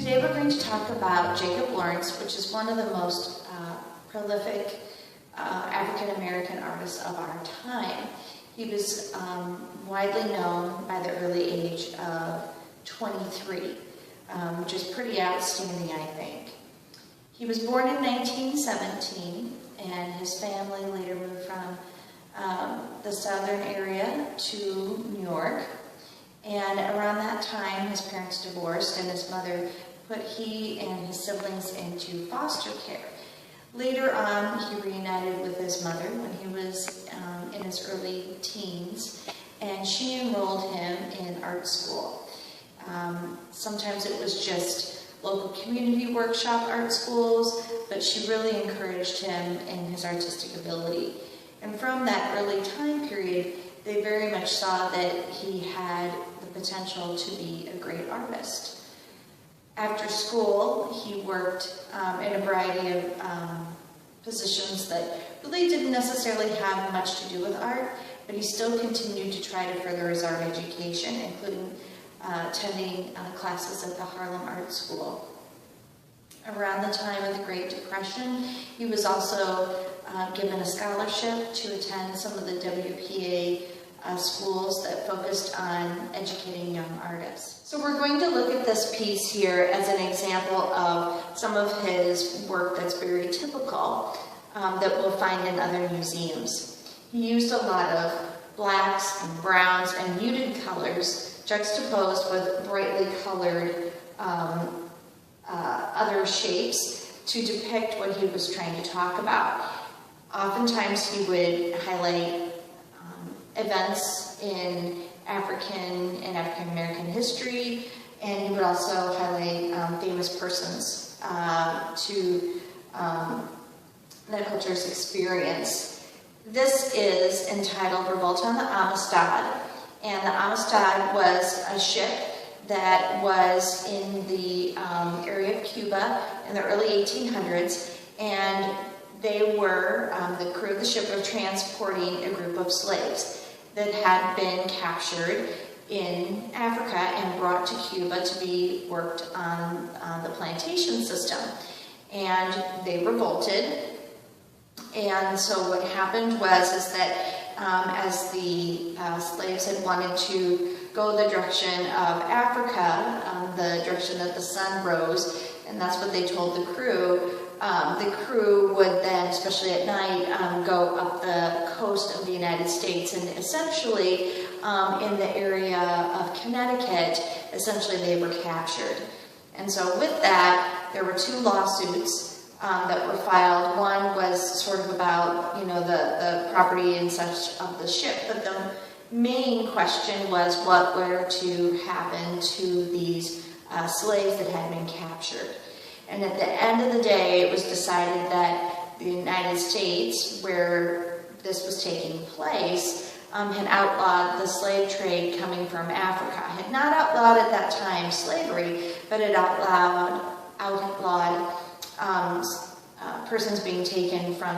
Today we're going to talk about Jacob Lawrence, which is one of the most prolific African-American artists of our time. He was widely known by the early age of 23, which is pretty outstanding, I think. He was born in 1917, and his family later moved from the southern area to New York. And around that time, his parents divorced, and his mother put he and his siblings into foster care. Later on, he reunited with his mother when he was in his early teens, and she enrolled him in art school. Sometimes it was just local community workshop art schools, but she really encouraged him in his artistic ability. And from that early time period, they very much saw that he had the potential to be a great artist. After school, he worked in a variety of positions that really didn't necessarily have much to do with art, but he still continued to try to further his art education, including attending classes at the Harlem Art School. Around the time of the Great Depression, he was also given a scholarship to attend some of the WPA schools that focused on educating young artists. So we're going to look at this piece here as an example of some of his work that's very typical that we'll find in other museums. He used a lot of blacks and browns and muted colors juxtaposed with brightly colored other shapes to depict what he was trying to talk about. Oftentimes he would highlight events in African and African American history, and he would also highlight famous persons to that culture's experience. This is entitled Revolt on the Amistad, and the Amistad was a ship that was in the area of Cuba in the early 1800s, and they were, the crew of the ship were transporting a group of slaves that had been captured in Africa and brought to Cuba to be worked on the plantation system. And they revolted. And so what happened was that as the slaves had wanted to go the direction of Africa, the direction that the sun rose, and that's what they told the crew. The crew would then, especially at night, go up the coast of the United States, and essentially in the area of Connecticut, essentially they were captured. And so with that, there were two lawsuits that were filed. One was sort of about, the property and such of the ship, but the main question was what were to happen to these slaves that had been captured. And at the end of the day, it was decided that the United States, where this was taking place, had outlawed the slave trade coming from Africa. Had not outlawed at that time slavery, but it outlawed persons being taken from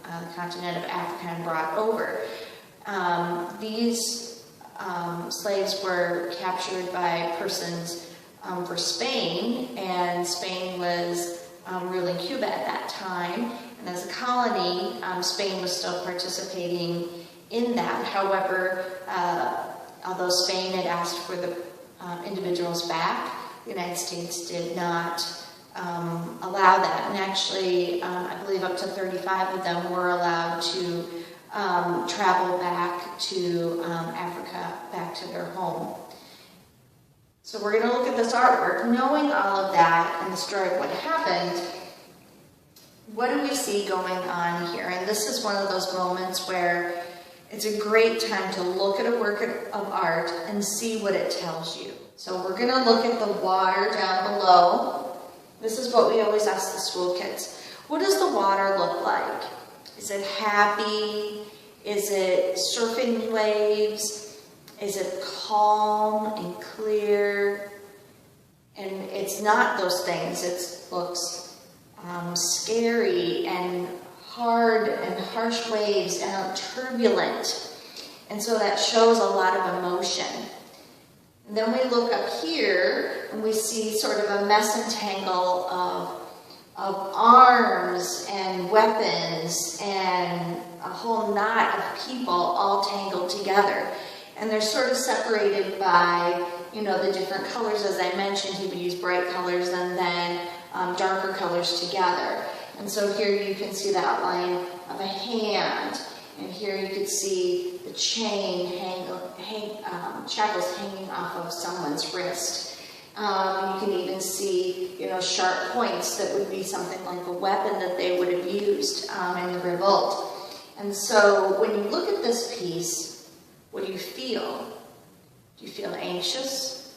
the continent of Africa and brought over. These slaves were captured by persons for Spain, and Spain was ruling Cuba at that time, and as a colony, Spain was still participating in that. However, although Spain had asked for the individuals back, the United States did not allow that, and actually, I believe up to 35 of them were allowed to travel back to Africa, back to their home. So we're going to look at this artwork. Knowing all of that and the story of what happened, what do we see going on here? And this is one of those moments where it's a great time to look at a work of art and see what it tells you. So we're going to look at the water down below. This is what we always ask the school kids. What does the water look like? Is it happy? Is it surfing waves? Is it calm and clear? And it's not those things. It looks scary and hard and harsh waves and turbulent. And so that shows a lot of emotion. And then we look up here and we see sort of a mess and tangle of arms and weapons and a whole knot of people all tangled together. And they're sort of separated by, you know, the different colors. As I mentioned, he would use bright colors and then darker colors together. And so here you can see the outline of a hand. And here you could see the chain shackles hanging off of someone's wrist. You can even see, you know, sharp points that would be something like a weapon that they would have used in the revolt. And so when you look at this piece, what do you feel? Do you feel anxious?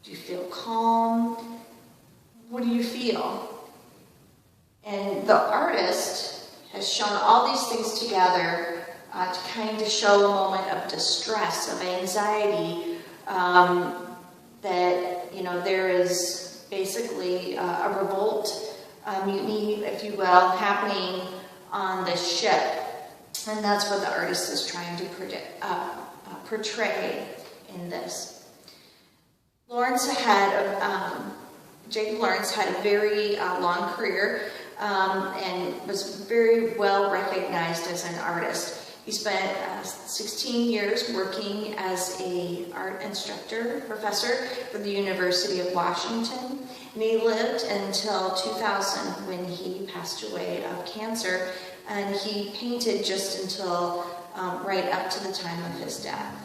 Do you feel calm? What do you feel? And the artist has shown all these things together to kind of show a moment of distress, of anxiety, that, you know, there is basically a revolt, mutiny, if you will, happening on this ship. And that's what the artist is trying to portray in this. Jacob Lawrence had a very long career and was very well recognized as an artist. He spent 16 years working as an art instructor, professor for the University of Washington, and he lived until 2000 when he passed away of cancer, and he painted just until right up to the time of his death.